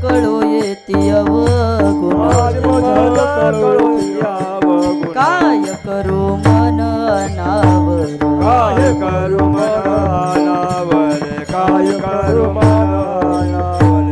कळो येती अवगुण काय करू मन अनावर काय करू मनावर काय करू मनावर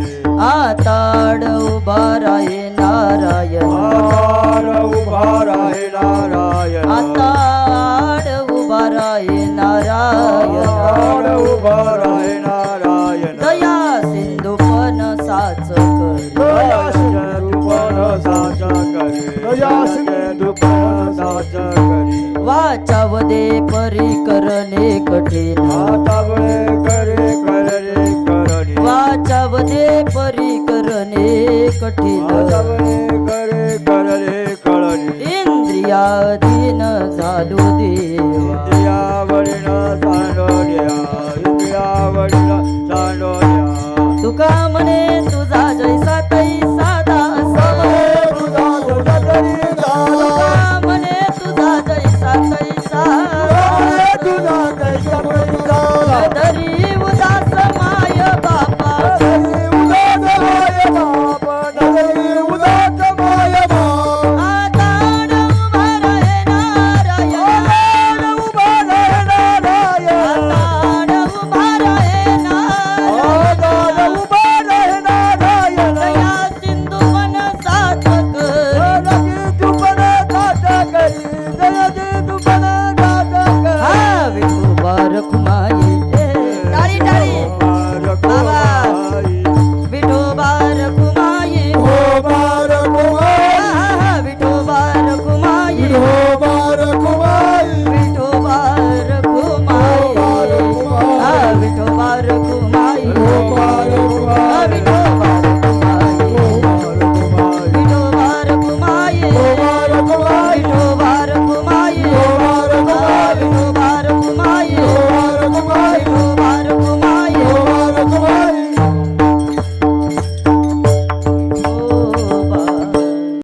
आताड उभा राहे नारायण आताड उभा राहे नारायण आताड उभा राहे नारायण आताड उभा राहे नारायण दया सिंधू पण साच करी दया सिंधू पण साच करी दया सिंधू पण साच करी वाचावदे परी करणे कठीण आतावळे करे करे करणे वाचावदे परी करणे कठीण आतावळे